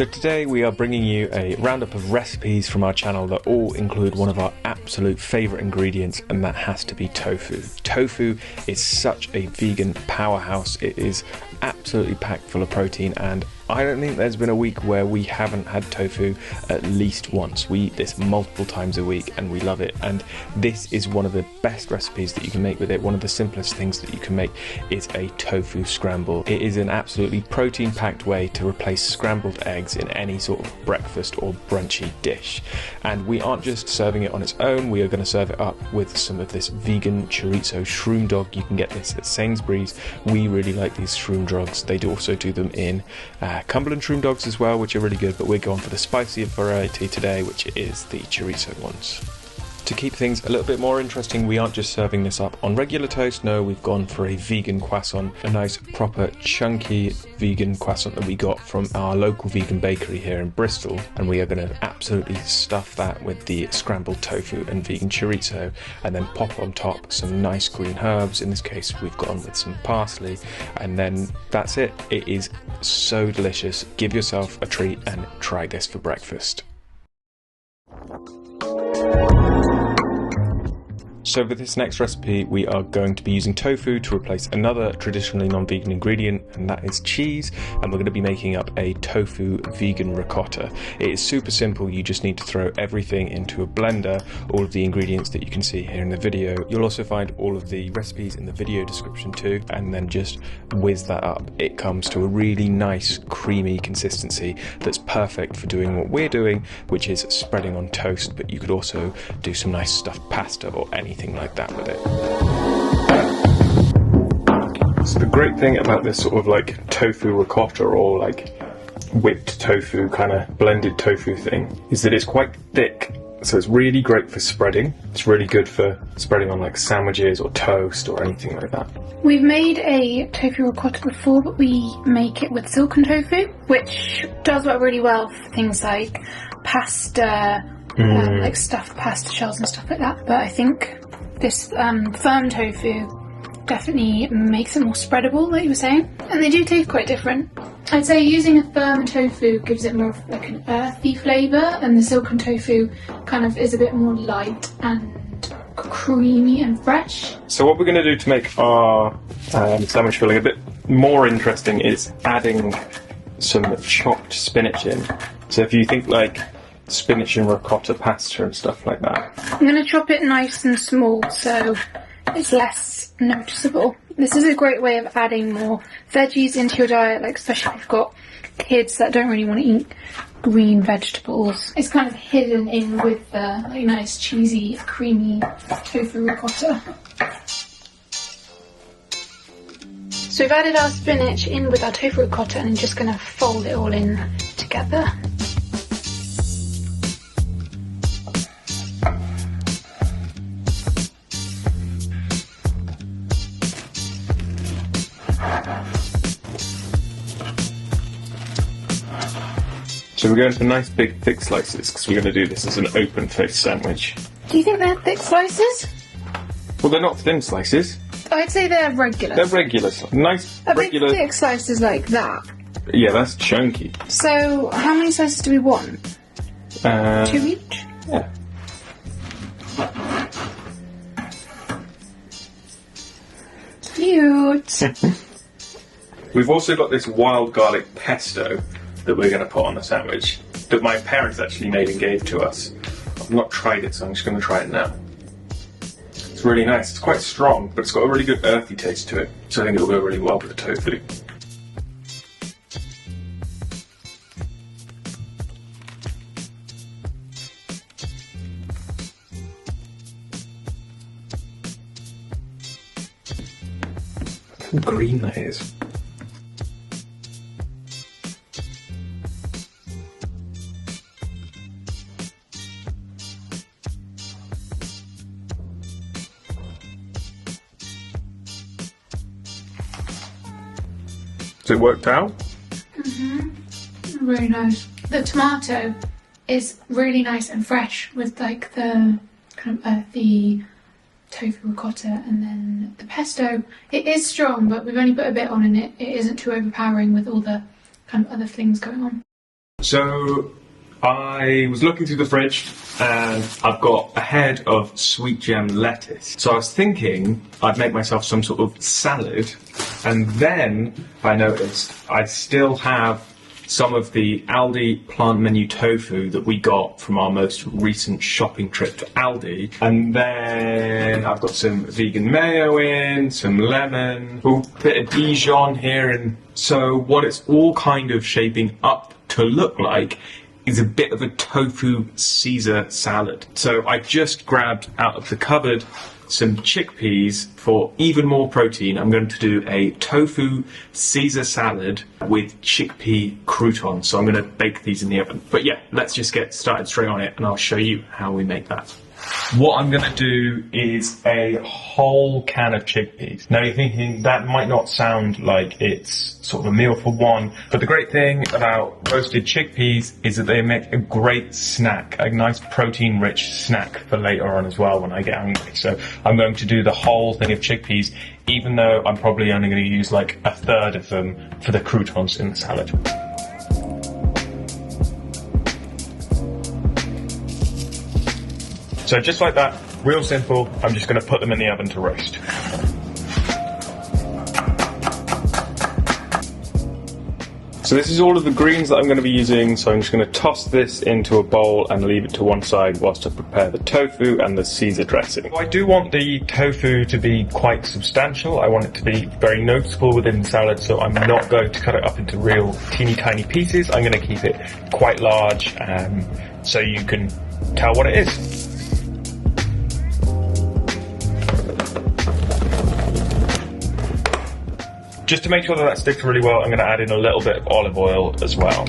So today we are bringing you a roundup of recipes from our channel that all include one of our absolute favourite ingredients, and that has to be tofu. Tofu is such a vegan powerhouse. It is absolutely packed full of protein, and I don't think there's been a week where we haven't had tofu at least once. We eat this multiple times a week and we love it, and this is one of the best recipes that you can make with it. One of the simplest things that you can make is a tofu scramble. It is an absolutely protein packed way to replace scrambled eggs in any sort of breakfast or brunchy dish. And we aren't just serving it on its own, we are going to serve it up with some of this vegan chorizo shroom dog. You can get this at Sainsbury's. We really like these shroom dogs. They do also do them in Cumberland shroom dogs as well, which are really good, but we're going for the spicier variety today, which is the chorizo ones. To keep things a little bit more interesting, we aren't just serving this up on regular toast. No, we've gone for a vegan croissant, a nice proper chunky vegan croissant that we got from our local vegan bakery here in Bristol, and we are going to absolutely stuff that with the scrambled tofu and vegan chorizo, and then pop on top some nice green herbs. In this case we've gone with some parsley, and then that's it. It is so delicious. Give yourself a treat and try this for breakfast. So for this next recipe, we are going to be using tofu to replace another traditionally non-vegan ingredient, and that is cheese, and we're going to be making up a tofu vegan ricotta. It is super simple. You just need to throw everything into a blender, all of the ingredients that you can see here in the video. You'll also find all of the recipes in the video description too, and then just whiz that up. It comes to a really nice creamy consistency that's perfect for doing what we're doing, which is spreading on toast, but you could also do some nice stuffed pasta or anything like that with it. So the great thing about this sort of like tofu ricotta or like whipped tofu kind of blended tofu thing is that it's quite thick, so it's really great for spreading. It's really good for spreading on like sandwiches or toast or anything like that. We've made a tofu ricotta before, but we make it with silken tofu, which does work really well for things like pasta, like stuffed pasta shells and stuff like that. But I think this firm tofu definitely makes it more spreadable, like you were saying. And they do taste quite different. I'd say using a firm tofu gives it more of like an earthy flavour, and the silken tofu kind of is a bit more light and creamy and fresh. So what we're going to do to make our sandwich filling a bit more interesting is adding some chopped spinach in. So if you think like spinach and ricotta pasta and stuff like that. I'm going to chop it nice and small so it's less noticeable. This is a great way of adding more veggies into your diet, like especially if you've got kids that don't really want to eat green vegetables. It's kind of hidden in with the like nice cheesy creamy tofu ricotta. So we've added our spinach in with our tofu ricotta, and I'm just going to fold it all in together. So we're going for nice big thick slices because we're going to do this as an open-faced sandwich. Do you think they're thick slices? Well, they're not thin slices. I'd say they're regular. They're regular, nice regular. Big thick slices like that. Yeah, that's chunky. So how many slices do we want? 2 each? Yeah. Cute. We've also got this wild garlic pesto that we're going to put on the sandwich that my parents actually made and gave to us. I've not tried it, so I'm just going to try it now. It's really nice. It's quite strong, but it's got a really good earthy taste to it, so I think it'll go really well with the tofu. Look how green that is. Has it worked out? Really nice. The tomato is really nice and fresh with like the kind of earthy tofu ricotta, and then the pesto. It is strong, but we've only put a bit on in it. It isn't too overpowering with all the kind of other things going on. So I was looking through the fridge and I've got a head of sweet gem lettuce. So I was thinking I'd make myself some sort of salad, and then I noticed I still have some of the Aldi plant menu tofu that we got from our most recent shopping trip to Aldi. And then I've got some vegan mayo in, some lemon, a bit of Dijon here. And so what it's all kind of shaping up to look like is a bit of a tofu Caesar salad. So I just grabbed out of the cupboard some chickpeas for even more protein. I'm going to do a tofu Caesar salad with chickpea croutons. So I'm going to bake these in the oven. But yeah, let's just get started straight on it and I'll show you how we make that. What I'm going to do is a whole can of chickpeas. Now you're thinking that might not sound like it's sort of a meal for one, but the great thing about roasted chickpeas is that they make a great snack, a nice protein-rich snack for later on as well when I get hungry. So I'm going to do the whole thing of chickpeas, even though I'm probably only going to use like a third of them for the croutons in the salad. So just like that, real simple, I'm just going to put them in the oven to roast. So this is all of the greens that I'm going to be using, so I'm just going to toss this into a bowl and leave it to one side whilst I prepare the tofu and the Caesar dressing. I do want the tofu to be quite substantial. I want it to be very noticeable within the salad, so I'm not going to cut it up into real teeny tiny pieces. I'm going to keep it quite large so you can tell what it is. Just to make sure that sticks really well, I'm going to add in a little bit of olive oil as well.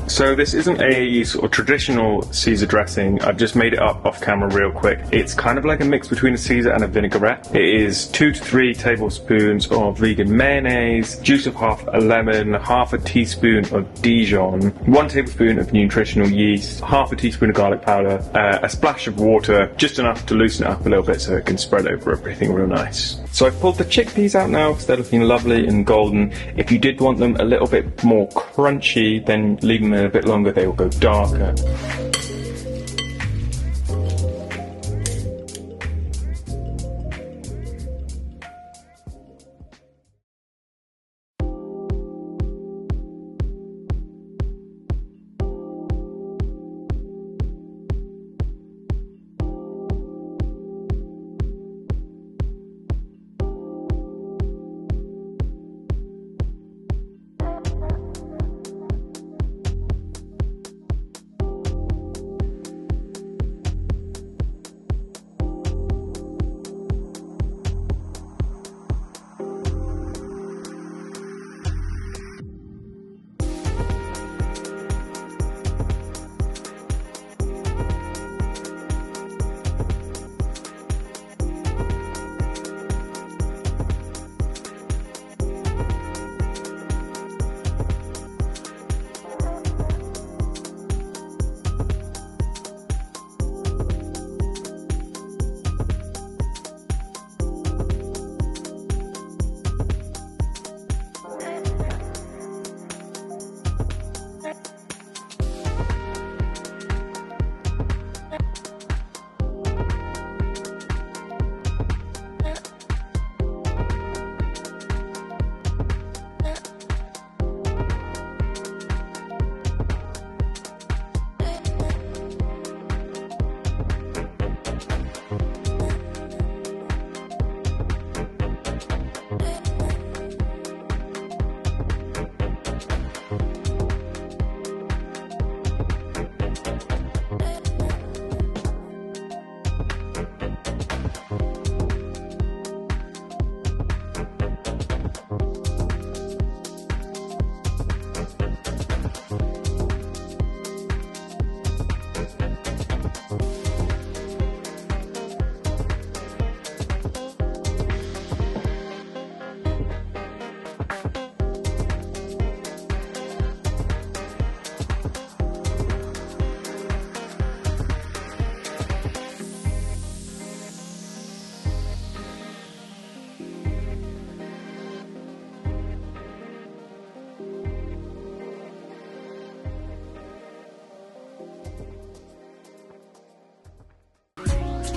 So this isn't a sort of traditional Caesar dressing. I've just made it up off camera real quick. It's kind of like a mix between a Caesar and a vinaigrette. It is 2 to 3 tablespoons of vegan mayonnaise, juice of half a lemon, half a teaspoon of Dijon, 1 tablespoon of nutritional yeast, half a teaspoon of garlic powder, a splash of water, just enough to loosen it up a little bit so it can spread over everything real nice. So I've pulled the chickpeas out now because they're looking lovely and golden. If you did want them a little bit more crunchy, then leave them in a bit longer, they will go darker.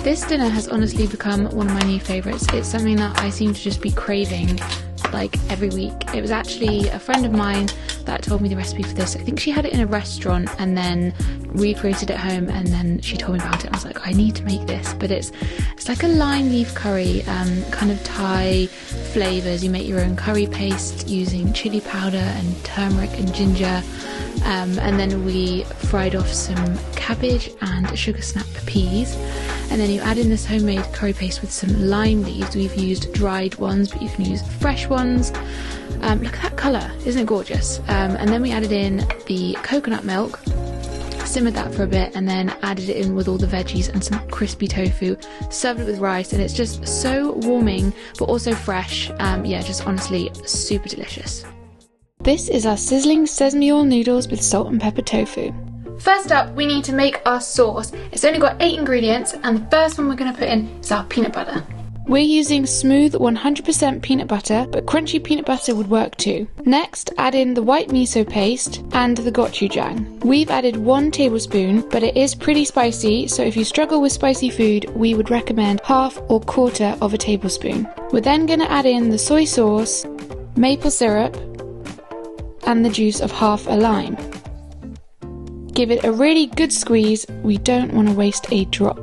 This dinner has honestly become one of my new favourites. It's something that I seem to just be craving like every week. It was actually a friend of mine that told me the recipe for this. I think she had it in a restaurant and then recreated it at home, and then she told me about it and I was like, I need to make this. But it's like a lime leaf curry, kind of Thai flavours. You make your own curry paste using chili powder and turmeric and ginger, and then we fried off some cabbage and sugar snap peas, and then you add in this homemade curry paste with some lime leaves. We've used dried ones, but you can use fresh ones. Look at that colour, isn't it gorgeous? And then we added in the coconut milk, simmered that for a bit, and then added it in with all the veggies and some crispy tofu, served it with rice, and it's just so warming but also fresh. Yeah, just honestly super delicious. This is our sizzling sesame oil noodles with salt and pepper tofu. First up, we need to make our sauce. It's only got 8 ingredients, and the first one we're going to put in is our peanut butter. We're using smooth 100% peanut butter, but crunchy peanut butter would work too. Next, add in the white miso paste and the gochujang. We've added 1 tablespoon, but it is pretty spicy, so if you struggle with spicy food, we would recommend half or quarter of a tablespoon. We're then going to add in the soy sauce, maple syrup, and the juice of half a lime. Give it a really good squeeze, we don't want to waste a drop.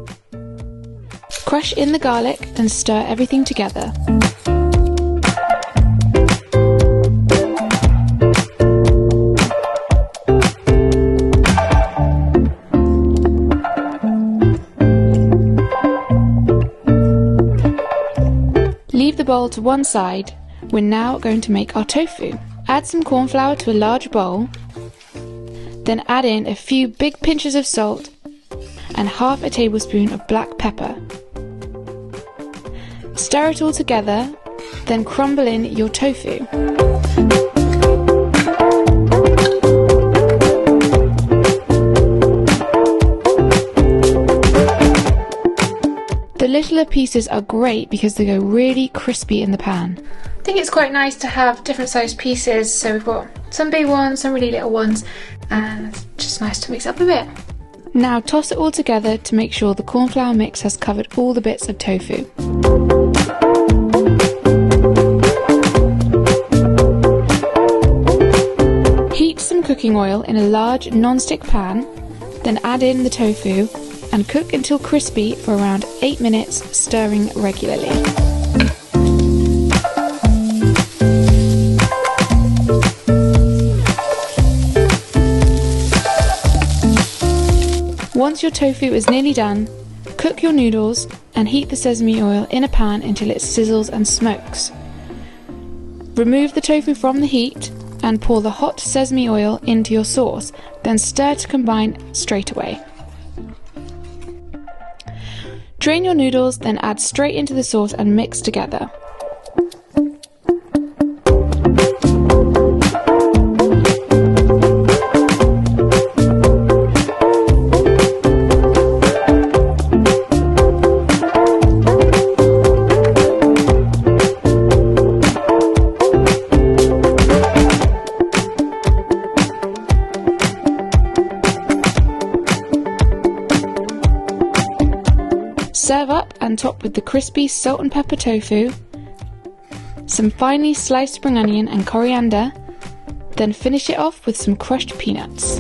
Crush in the garlic and stir everything together. Leave the bowl to one side. We're now going to make our tofu. Add some corn flour to a large bowl. Then add in a few big pinches of salt and half a tablespoon of black pepper. Stir it all together, then crumble in your tofu. The littler pieces are great because they go really crispy in the pan. I think it's quite nice to have different sized pieces, so we've got some big ones, some really little ones, and it's just nice to mix up a bit. Now toss it all together to make sure the corn flour mix has covered all the bits of tofu. Heat some cooking oil in a large non-stick pan, then add in the tofu and cook until crispy for around 8 minutes, stirring regularly. Once your tofu is nearly done, cook your noodles and heat the sesame oil in a pan until it sizzles and smokes. Remove the tofu from the heat and pour the hot sesame oil into your sauce, then stir to combine straight away. Drain your noodles, then add straight into the sauce and mix together. Serve up and top with the crispy salt and pepper tofu, some finely sliced spring onion and coriander, then finish it off with some crushed peanuts.